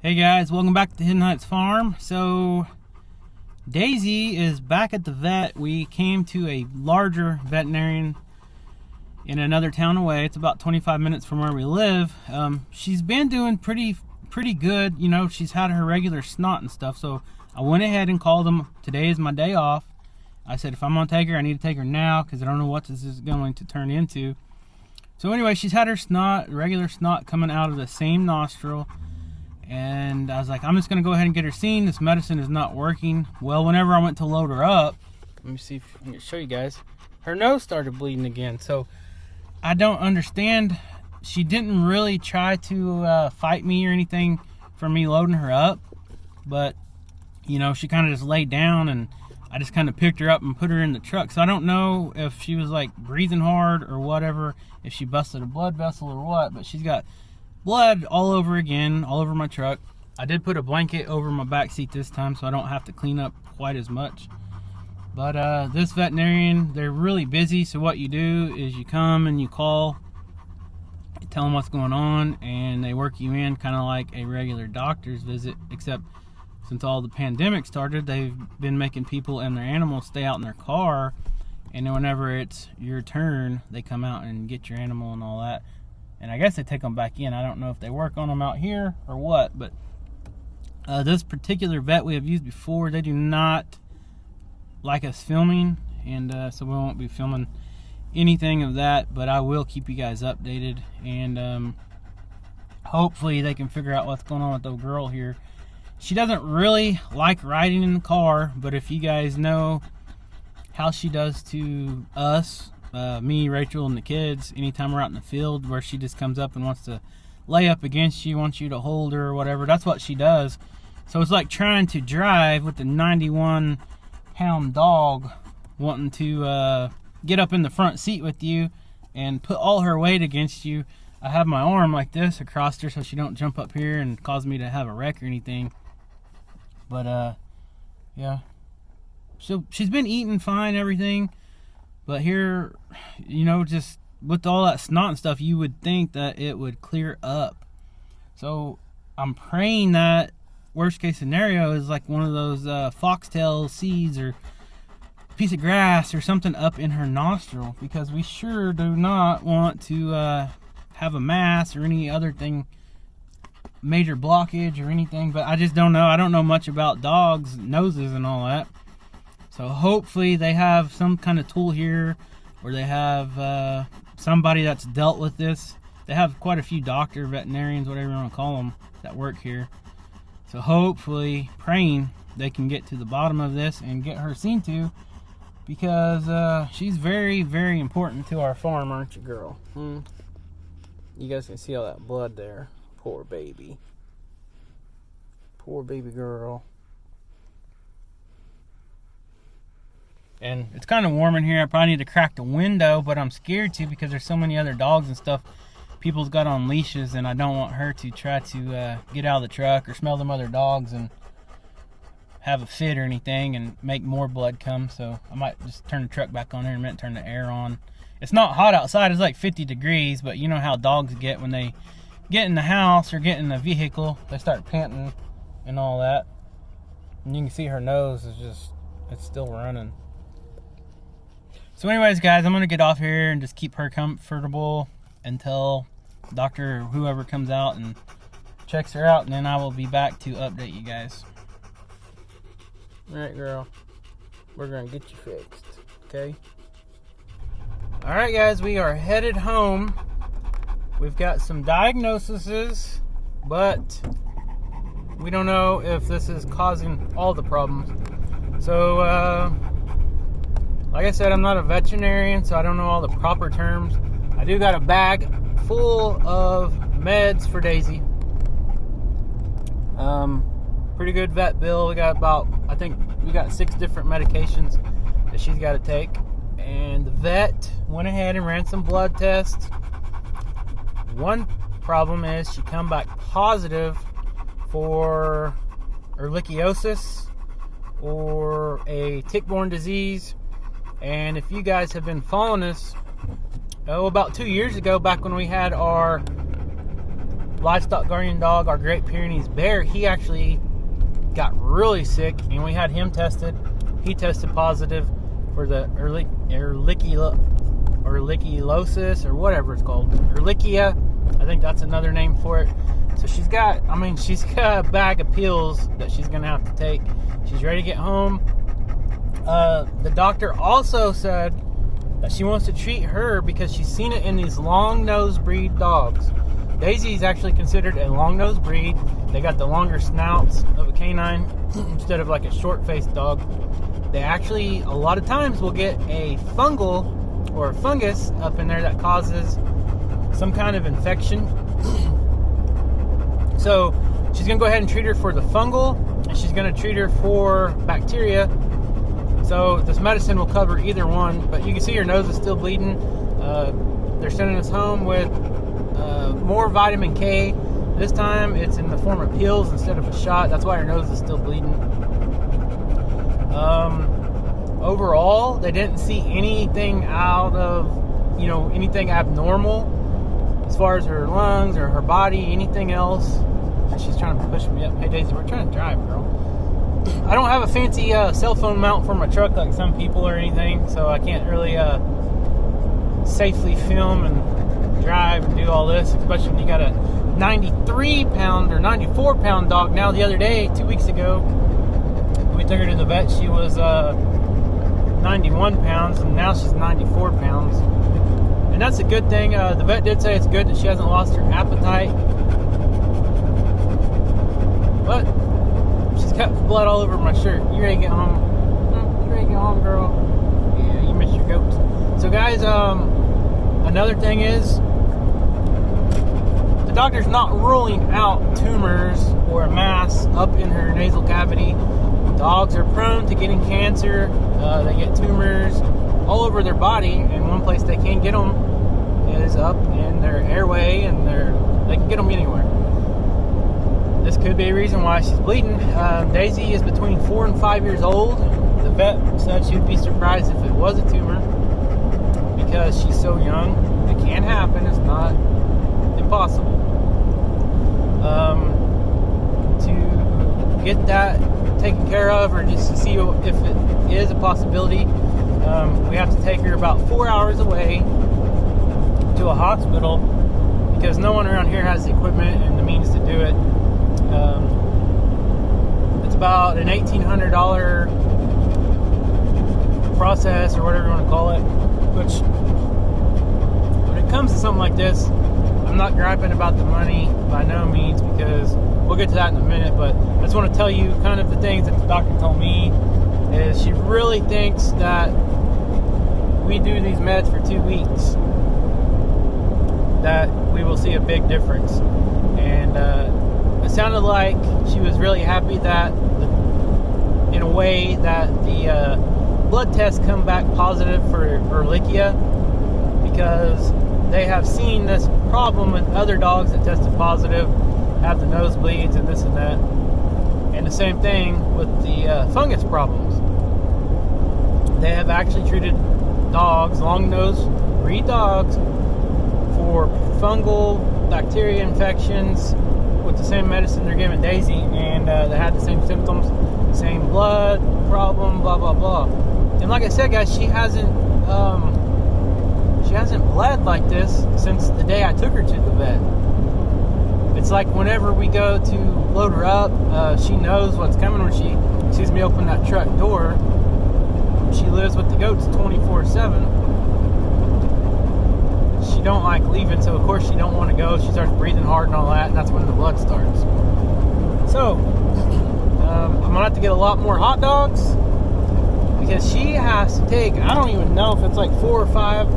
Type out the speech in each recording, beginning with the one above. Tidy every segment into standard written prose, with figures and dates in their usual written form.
Hey guys, welcome back to Hidden Heights Farm. So Daisy is back at the vet. We came to a larger veterinarian in another town away. It's about 25 minutes from where we live. She's been doing pretty good. You know, she's had her regular snot and stuff. So I went ahead and called them. Today is my day off. I said if I'm gonna take her, I need to take her now because I don't know what this is going to turn into. So anyway, she's had her snot, regular snot, coming out of the same nostril. And I was like, I'm just going to go ahead and get her seen. This medicine is not working. Well, whenever I went to load her up, let me see if I can show you guys. Her nose started bleeding again. So I don't understand. She didn't really try to fight me or anything for me loading her up. But, you know, she kind of just laid down and I just kind of picked her up and put her in the truck. So I don't know if she was like breathing hard or whatever, if she busted a blood vessel or what. But she's got blood all over again, all over my truck. I did put a blanket over my back seat this time so I don't have to clean up quite as much. But this veterinarian, they're really busy. So what you do is you come and you call, you tell them what's going on, and they work you in kind of like a regular doctor's visit, except since all the pandemic started, they've been making people and their animals stay out in their car, and then whenever it's your turn, they come out and get your animal and all that. And I guess they take them back in. I don't know if they work on them out here or what, but this particular vet we have used before, they do not like us filming, and so we won't be filming anything of that, but I will keep you guys updated, and hopefully they can figure out what's going on with the girl here. She doesn't really like riding in the car, but if you guys know how she does to us, me, Rachel, and the kids, anytime we're out in the field, where she just comes up and wants to lay up against you, wants you to hold her or whatever, that's what she does. So it's like trying to drive with a 91-pound dog wanting to get up in the front seat with you and put all her weight against you. I have my arm like this across her so she don't jump up here and cause me to have a wreck or anything. But yeah, so she's been eating fine, everything. But here, you know, just with all that snot and stuff, you would think that it would clear up. So I'm praying that worst case scenario is like one of those foxtail seeds or piece of grass or something up in her nostril, because we sure do not want to have a mass or any other thing, major blockage or anything. But I just don't know. I don't know much about dogs' noses and all that. So hopefully they have some kind of tool here, or they have somebody that's dealt with this. They have quite a few doctor, veterinarians, whatever you want to call them, that work here. So hopefully, praying they can get to the bottom of this and get her seen to, because she's very, very important to our farm, aren't you, girl? You guys can see all that blood there. Poor baby. Poor baby girl. And it's kind of warm in here. I probably need to crack the window, but I'm scared to because there's so many other dogs and stuff people's got on leashes, and I don't want her to try to get out of the truck or smell them other dogs and have a fit or anything and make more blood come. So I might just turn the truck back on here in a minute, turn the air on. It's not hot outside. It's like 50 degrees, but you know how dogs get when they get in the house or get in the vehicle. They start panting and all that. And you can see her nose is just, it's still running. So anyways, guys, I'm going to get off here and just keep her comfortable until doctor or whoever comes out and checks her out, and then I will be back to update you guys. Alright, girl. We're going to get you fixed, okay? Alright, guys, we are headed home. We've got some diagnoses, but we don't know if this is causing all the problems. So, like I said, I'm not a veterinarian, so I don't know all the proper terms. I do got a bag full of meds for Daisy. Pretty good vet bill. We got about, I think we got 6 different medications that she's got to take. And the vet went ahead and ran some blood tests. One problem is she come back positive for ehrlichiosis or a tick-borne disease. And if you guys have been following us, about 2 years ago, back when we had our livestock guardian dog, our Great Pyrenees bear, he actually got really sick, and we had him tested. He tested positive for the ehrlichiosis, or whatever it's called, Ehrlichia. I think that's another name for it. So she's got a bag of pills that she's gonna have to take. She's ready to get home. The doctor also said that she wants to treat her because she's seen it in these long-nosed breed dogs. Daisy is actually considered a long-nosed breed. They got the longer snouts of a canine instead of like a short-faced dog. They actually, a lot of times, will get a fungal or a fungus up in there that causes some kind of infection. So she's going to go ahead and treat her for the fungal, and she's going to treat her for bacteria. So this medicine will cover either one, but you can see her nose is still bleeding. They're sending us home with more vitamin K. This time it's in the form of pills instead of a shot. That's why her nose is still bleeding. Overall, they didn't see anything out of, anything abnormal as far as her lungs or her body, anything else. And she's trying to push me up. Hey Daisy, we're trying to drive, girl. I don't have a fancy cell phone mount for my truck like some people or anything, so I can't really safely film and drive and do all this, especially when you got a 93-pound or 94-pound dog. Now, the other day, 2 weeks ago, we took her to the vet. She was 91 pounds, and now she's 94 pounds. And that's a good thing. The vet did say it's good that she hasn't lost her appetite. But she's got blood all over my shirt. You ready to get home? You ready to get home, girl? Yeah, you missed your goats. So, guys, another thing is, the doctor's not ruling out tumors or a mass up in her nasal cavity. Dogs are prone to getting cancer. They get tumors all over their body, and one place they can't get them is up in their airway, and they can get them anywhere. This could be a reason why she's bleeding. Daisy is between 4 and 5 years old. The vet said she'd be surprised if it was a tumor because she's so young. It can happen. It's not impossible. To get that taken care of, or just to see if it is a possibility, we have to take her about 4 hours away to a hospital because no one around here has the equipment and the means to do it. It's about an $1,800 process, or whatever you want to call it, which, when it comes to something like this, I'm not griping about the money by no means, because we'll get to that in a minute, but I just want to tell you kind of the things that the doctor told me. Is she really thinks that we do these meds for 2 weeks, that we will see a big difference. And it sounded like she was really happy that, in a way, that the blood tests come back positive for Ehrlichia, because they have seen this problem with other dogs that tested positive, have the nosebleeds and this and that. And the same thing with the fungus problems. They have actually treated dogs, long-nosed breed dogs, for fungal bacteria infections with the same medicine they're giving Daisy, and they had the same symptoms, same blood problem, blah blah blah. And like I said, guys, she hasn't bled like this since the day I took her to the vet. It's like whenever we go to load her up, she knows what's coming when she sees me open that truck door. She lives with the goats 24/7. She don't like leaving, so of course she don't want to go. She starts breathing hard and all that, and that's when the blood starts. So I'm gonna have to get a lot more hot dogs, because she has to take, I don't even know if it's like 4 or 5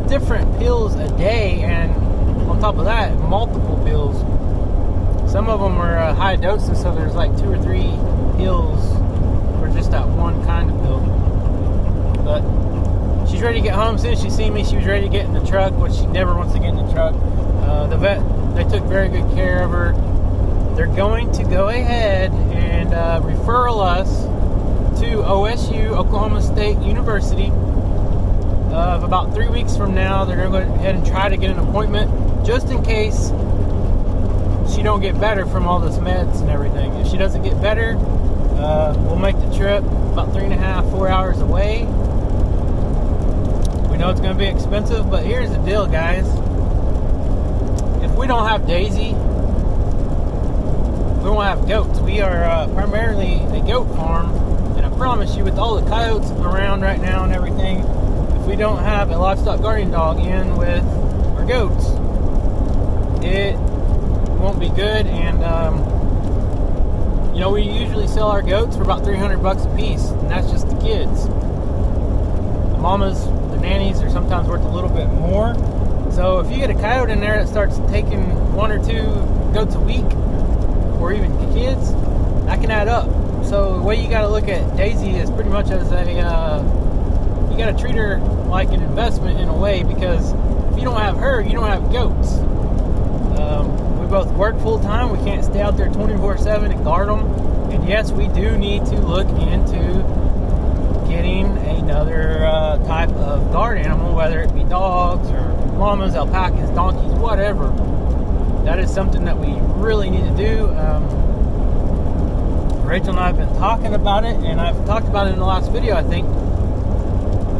different pills a day, and on top of that, multiple pills. Some of them are high doses, so there's like 2 or 3 pills for just that one kind of pill. But she's ready to get home. As soon as she see me, she was ready to get in the truck, which she never wants to get in the truck. The vet, they took very good care of her. They're going to go ahead and refer us to OSU, Oklahoma State University. About 3 weeks from now, they're going to go ahead and try to get an appointment, just in case she don't get better from all this meds and everything. If she doesn't get better, we'll make the trip about 3.5, 4 hours away. We know it's going to be expensive, but here's the deal, guys. If we don't have Daisy, we won't have goats. We are primarily a goat farm, and I promise you, with all the coyotes around right now and everything, if we don't have a livestock guardian dog in with our goats, it won't be good. And you know, we usually sell our goats for about $300 a piece, and that's just the kids. The mamas, the nannies are sometimes worth a little bit more. So if you get a coyote in there that starts taking 1 or 2 goats a week, or even kids, that can add up. So the way you got to look at Daisy is pretty much as a you got to treat her like an investment in a way, because if you don't have her, you don't have goats. We both work full time. We can't stay out there 24/7 and guard them. And yes, we do need to look into getting another type of guard animal, whether it be dogs or llamas, alpacas, donkeys, whatever. That is something that we really need to do. Rachel and I have been talking about it, and I've talked about it in the last video, I think.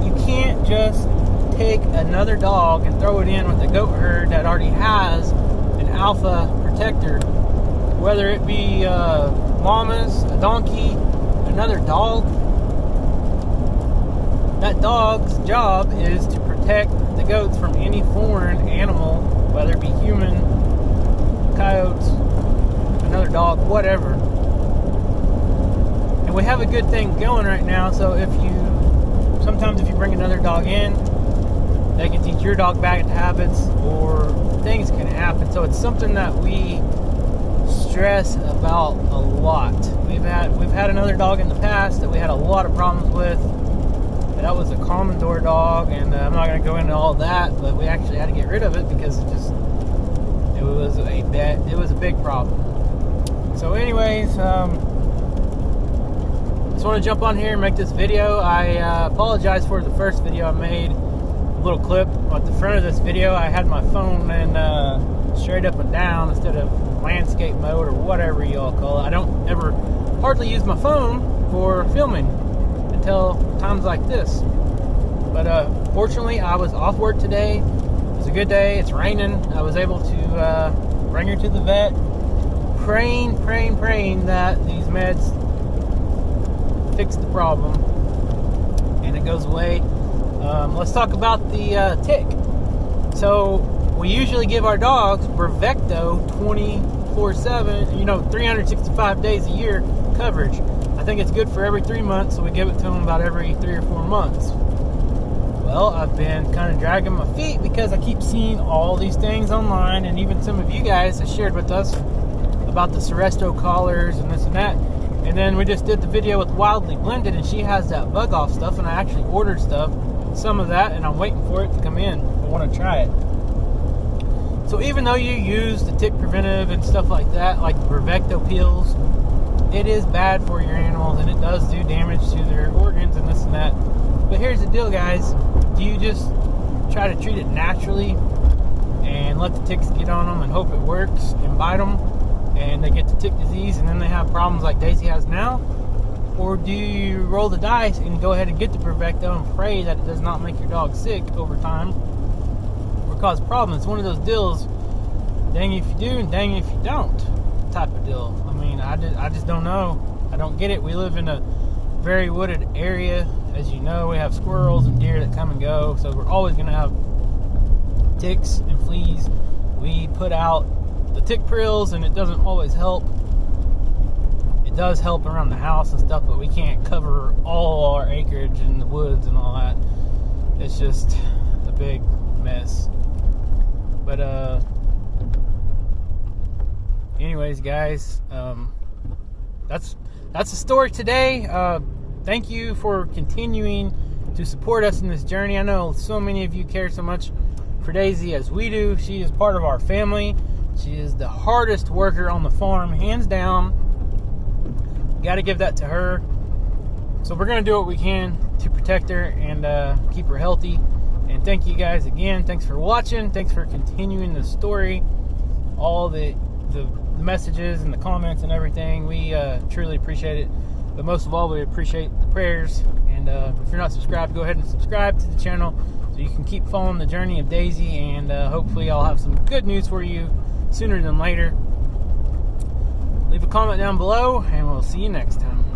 You can't just take another dog and throw it in with the goat herd that already has an alpha protector, whether it be llamas, a donkey, another dog. That dog's job is to protect the goats from any foreign animal, whether it be human, coyotes, another dog, whatever. And we have a good thing going right now. So sometimes if you bring another dog in, they can teach your dog bad habits, or things can happen. So it's something that we stress about a lot. We've had another dog in the past that we had a lot of problems with. That was a Commodore dog, and I'm not going to go into all that, but we actually had to get rid of it because it was a big problem. So anyways, just want to jump on here and make this video. I apologize for the first video I made, a little clip. At the front of this video, I had my phone in straight up and down instead of landscape mode or whatever you all call it. I don't ever hardly use my phone for filming until times like this. But fortunately, I was off work today. It was a good day. It's raining. I was able to bring her to the vet, praying that these meds fix the problem and it goes away. Let's talk about the tick. So we usually give our dogs Brevecto 24/7, 365 days a year coverage. I think it's good for every 3 months, so we give it to them about every 3 or 4 months. Well, I've been kind of dragging my feet because I keep seeing all these things online, and even some of you guys have shared with us about the Seresto collars and this and that. And then we just did the video with Wildly Blended, and she has that bug off stuff, and I actually ordered some of that, and I'm waiting for it to come in. I want to try it. So even though you use the tick preventive and stuff like that, like the Brevecto pills, it is bad for your animals, and it does do damage to their organs and this and that. But here's the deal, guys. Do you just try to treat it naturally and let the ticks get on them and hope it works and bite them and they get the tick disease and then they have problems like Daisy has now? Or do you roll the dice and go ahead and get the Brevecto and pray that it does not make your dog sick over time or cause problems? It's one of those deals, dang if you do and dang if you don't type of deal. I mean, I just don't know. I don't get it. We live in a very wooded area. As you know, we have squirrels and deer that come and go, so we're always going to have ticks and fleas. We put out the tick prills, and it doesn't always help. It does help around the house and stuff, but we can't cover all our acreage in the woods and all that. It's just a big mess. But anyways, guys, that's the story today. Thank you for continuing to support us in this journey. I know so many of you care so much for Daisy as we do. She is part of our family. She is the hardest worker on the farm, hands down. Got to give that to her. So we're going to do what we can to protect her and keep her healthy. And thank you guys again. Thanks for watching. Thanks for continuing the story. All the the messages and the comments and everything. We truly appreciate it. But most of all, we appreciate the prayers. And if you're not subscribed, go ahead and subscribe to the channel so you can keep following the journey of Daisy. And hopefully I'll have some good news for you sooner than later. Leave a comment down below, and we'll see you next time.